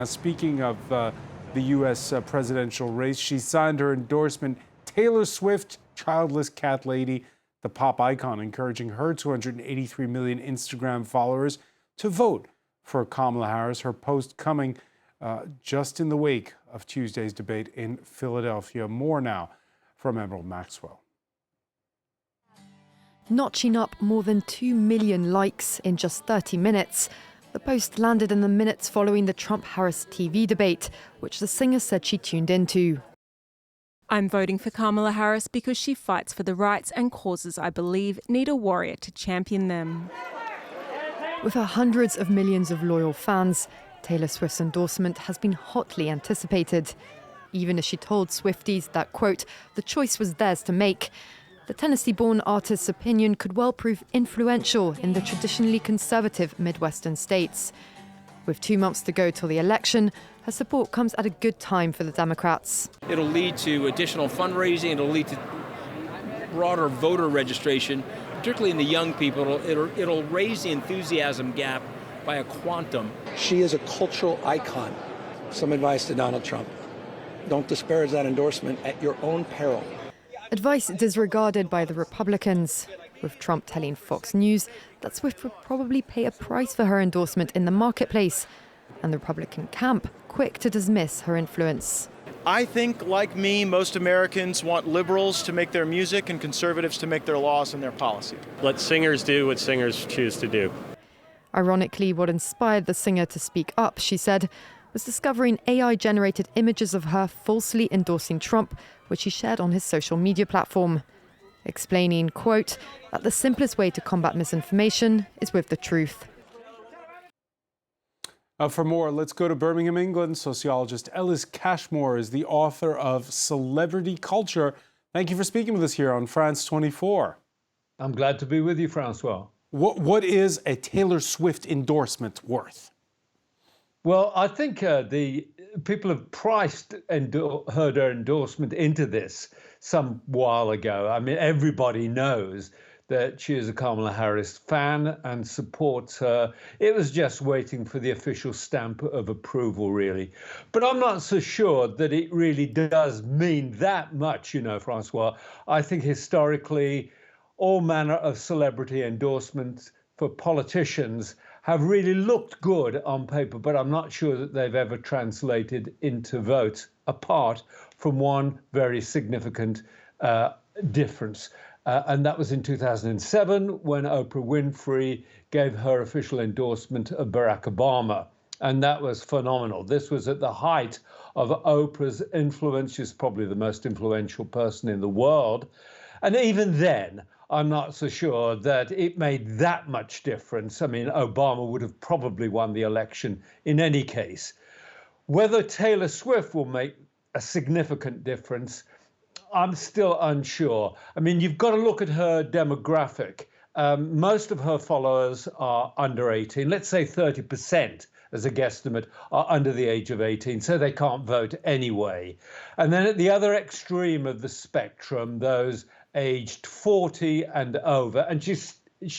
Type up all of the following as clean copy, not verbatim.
Speaking of the U.S. Presidential race, she signed her endorsement. Taylor Swift, childless cat lady, the pop icon, encouraging her 283 million Instagram followers to vote for Kamala Harris. Her post coming just in the wake of Tuesday's debate in Philadelphia. More now from Emerald Maxwell. Notching up more than 2 million likes in just 30 minutes. The post landed in the minutes following the Trump-Harris TV debate, which the singer said she tuned into. I'm voting for Kamala Harris because she fights for the rights and causes I believe need a warrior to champion them. With her hundreds of millions of loyal fans, Taylor Swift's endorsement has been hotly anticipated. Even as she told Swifties that, quote, the choice was theirs to make. The Tennessee-born artist's opinion could well prove influential in the traditionally conservative Midwestern states. With 2 months to go till the election, her support comes at a good time for the Democrats. It'll lead to additional fundraising. It'll lead to broader voter registration, particularly in the young people. It'll raise the enthusiasm gap by a quantum. She is a cultural icon. Some advice to Donald Trump. Don't disparage that endorsement at your own peril. Advice disregarded by the Republicans, with Trump telling Fox News that Swift would probably pay a price for her endorsement in the marketplace, and the Republican camp quick to dismiss her influence. I think, like me, most Americans want liberals to make their music and conservatives to make their laws and their policy. Let singers do what singers choose to do. Ironically, what inspired the singer to speak up, she said, was discovering AI-generated images of her falsely endorsing Trump, which he shared on his social media platform, explaining, quote, that the simplest way to combat misinformation is with the truth. For more, let's go to Birmingham, England. Sociologist Ellis Cashmore is the author of Celebrity Culture. Thank you for speaking with us here on France 24. I'm glad to be with you, Francois. What is a Taylor Swift endorsement worth? Well, I think the people have priced her endorsement into this some while ago. I mean, everybody knows that she is a Kamala Harris fan and supports her. It was just waiting for the official stamp of approval, really. But I'm not so sure that it really does mean that much, Francois. I think historically, all manner of celebrity endorsements for politicians have really looked good on paper, but I'm not sure that they've ever translated into votes, apart from one very significant difference. And that was in 2007, when Oprah Winfrey gave her official endorsement of Barack Obama. And that was phenomenal. This was at the height of Oprah's influence. She's probably the most influential person in the world. And even then, I'm not so sure that it made that much difference. I mean, Obama would have probably won the election in any case. Whether Taylor Swift will make a significant difference, I'm still unsure. I mean, you've got to look at her demographic. Most of her followers are under 18. Let's say 30%, as a guesstimate, are under the age of 18, so they can't vote anyway. And then at the other extreme of the spectrum, those aged 40 and over, and she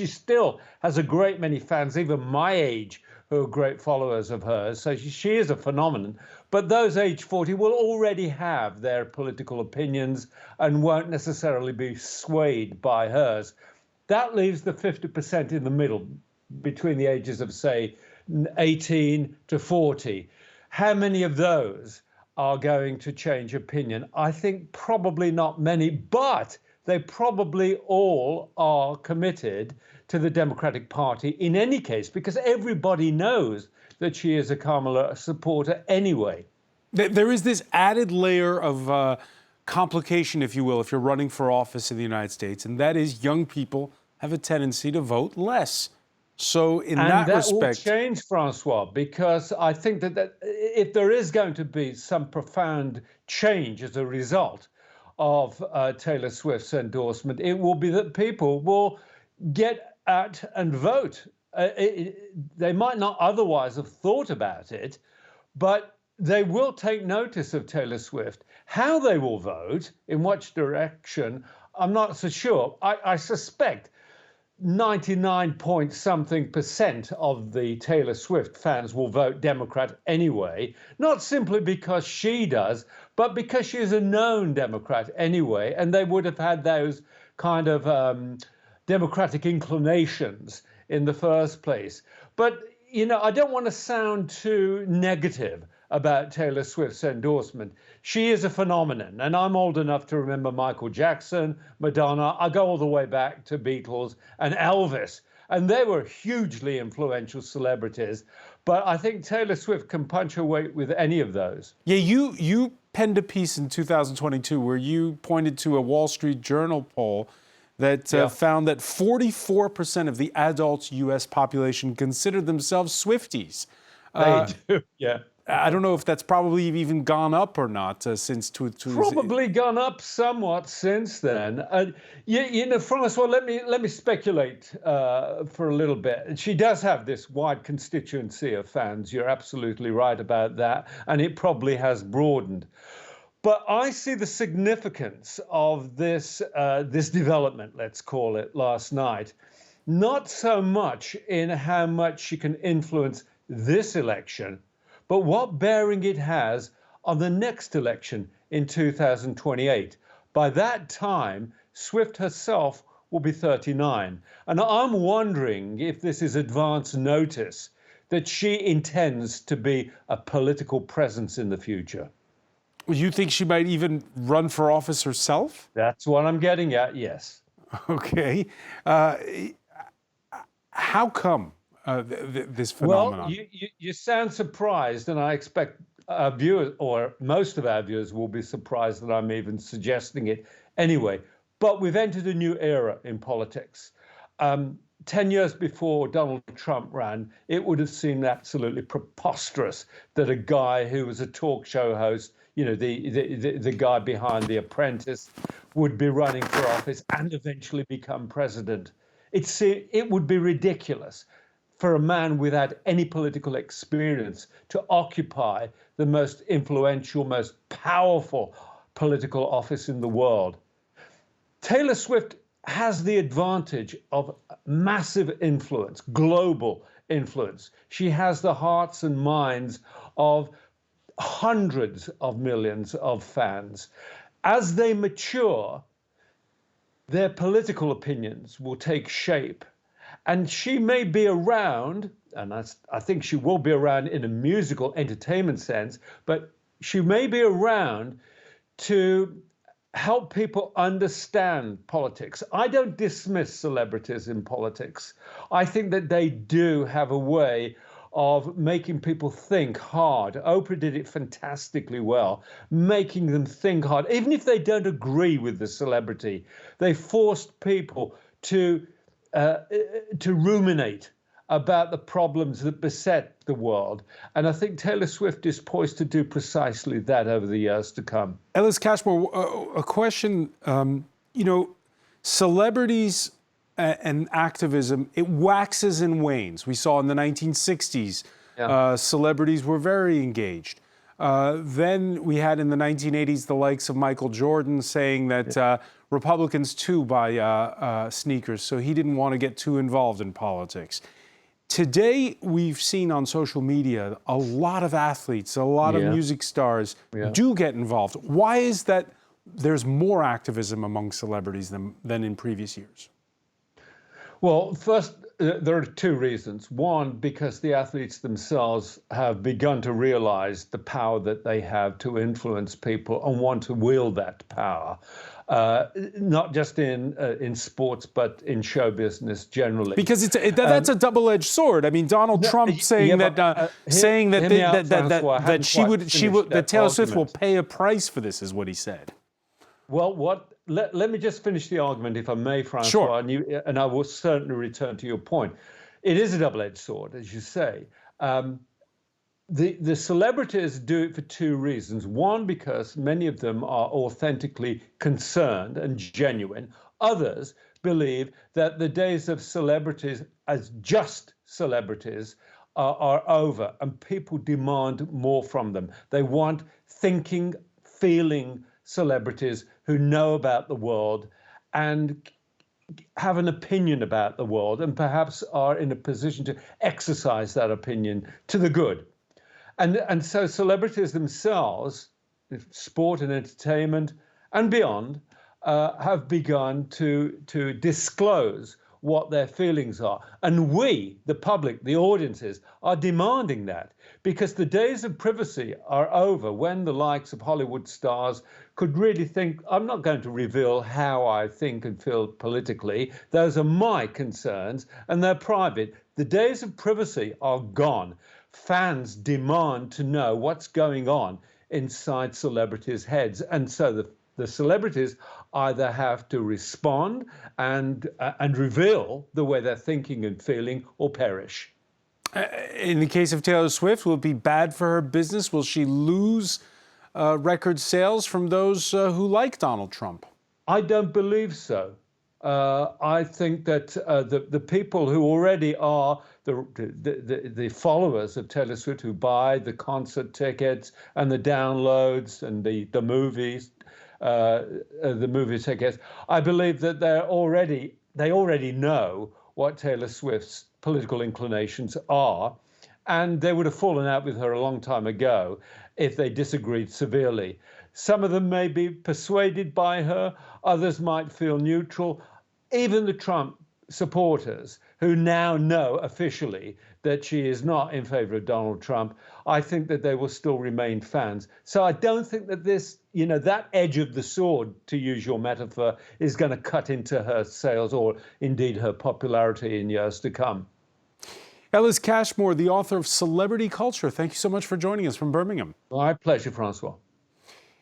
still has a great many fans, even my age, who are great followers of hers. So she is a phenomenon. But those age 40 will already have their political opinions and won't necessarily be swayed by hers. That leaves the 50% in the middle, between the ages of, say, 18 to 40. How many of those are going to change opinion? I think probably not many, but they probably all are committed to the Democratic Party in any case, because everybody knows that she is a Kamala supporter anyway. There is this added layer of complication, if you will, if you're running for office in the United States, and that is young people have a tendency to vote less. So in that respect, will change, Francois, because I think that if there is going to be some profound change as a result of Taylor Swift's endorsement, it will be that people will get out and vote. They might not otherwise have thought about it, but they will take notice of Taylor Swift. How they will vote, in which direction, I'm not so sure. I suspect 99 point something percent of the Taylor Swift fans will vote Democrat anyway, not simply because she does, but because she is a known Democrat anyway, and they would have had those kind of Democratic inclinations in the first place. But, I don't want to sound too negative about Taylor Swift's endorsement. She is a phenomenon, and I'm old enough to remember Michael Jackson, Madonna. I go all the way back to Beatles and Elvis, and they were hugely influential celebrities. But I think Taylor Swift can punch her weight with any of those. Yeah, you penned a piece in 2022 where you pointed to a Wall Street Journal poll that found that 44% of the adult U.S. population considered themselves Swifties. They do, yeah. I don't know if that's probably even gone up or not since Probably gone up somewhat since then. Francois, let me speculate for a little bit. She does have this wide constituency of fans. You're absolutely right about that, and it probably has broadened. But I see the significance of this development, let's call it, last night, not so much in how much she can influence this election, but what bearing it has on the next election in 2028. By that time, Swift herself will be 39. And I'm wondering if this is advance notice that she intends to be a political presence in the future. You think she might even run for office herself? That's what I'm getting at, yes. Okay. How come this phenomenon? Well, you sound surprised, and I expect our viewers, or most of our viewers, will be surprised that I'm even suggesting it anyway. But we've entered a new era in politics. 10 years before Donald Trump ran, it would have seemed absolutely preposterous that a guy who was a talk show host, the guy behind The Apprentice, would be running for office and eventually become president. It would be ridiculous for a man without any political experience to occupy the most influential, most powerful political office in the world. Taylor Swift has the advantage of massive influence, global influence. She has the hearts and minds of hundreds of millions of fans. As they mature, their political opinions will take shape. And she may be around, and I think she will be around in a musical entertainment sense, but she may be around to help people understand politics. I don't dismiss celebrities in politics. I think that they do have a way of making people think hard. Oprah did it fantastically well, making them think hard. Even if they don't agree with the celebrity, they forced people to ruminate about the problems that beset the world. And I think Taylor Swift is poised to do precisely that over the years to come. Ellis Cashmore, a question, celebrities and activism, it waxes and wanes. We saw in the 1960s, celebrities were very engaged. Then we had in the 1980s the likes of Michael Jordan saying that Republicans too buy sneakers, so he didn't want to get too involved in politics. Today, we've seen on social media a lot of athletes, a lot of music stars do get involved. Why is that there's more activism among celebrities than in previous years? Well, first, there are two reasons. One, because the athletes themselves have begun to realize the power that they have to influence people and want to wield that power. Not just in sports, but in show business generally. Because that's a double-edged sword. I mean, Donald Trump saying that Taylor Swift will pay a price for this is what he said. Well, let me just finish the argument, if I may, Francois, sure. and I will certainly return to your point. It is a double-edged sword, as you say. The celebrities do it for two reasons. One, because many of them are authentically concerned and genuine. Others believe that the days of celebrities as just celebrities are over, and people demand more from them. They want thinking, feeling celebrities who know about the world and have an opinion about the world and perhaps are in a position to exercise that opinion to the good. And so celebrities themselves, sport and entertainment and beyond, have begun to disclose what their feelings are. And we, the public, the audiences, are demanding that, because the days of privacy are over when the likes of Hollywood stars could really think, I'm not going to reveal how I think and feel politically. Those are my concerns and they're private. The days of privacy are gone. Fans demand to know what's going on inside celebrities' heads. And so the celebrities either have to respond and reveal the way they're thinking and feeling, or perish. In the case of Taylor Swift, will it be bad for her business? Will she lose record sales from those who like Donald Trump? I don't believe so. I think that the people who already are the followers of Taylor Swift, who buy the concert tickets and the downloads and the movies, the movie tickets, I believe that they already know what Taylor Swift's political inclinations are, and they would have fallen out with her a long time ago if they disagreed severely. Some of them may be persuaded by her, others might feel neutral. Even the Trump supporters, who now know officially that she is not in favor of Donald Trump, I think that they will still remain fans. So I don't think that this, that edge of the sword, to use your metaphor, is going to cut into her sales or indeed her popularity in years to come. Ellis Cashmore, the author of Celebrity Culture, thank you so much for joining us from Birmingham. My pleasure, Francois.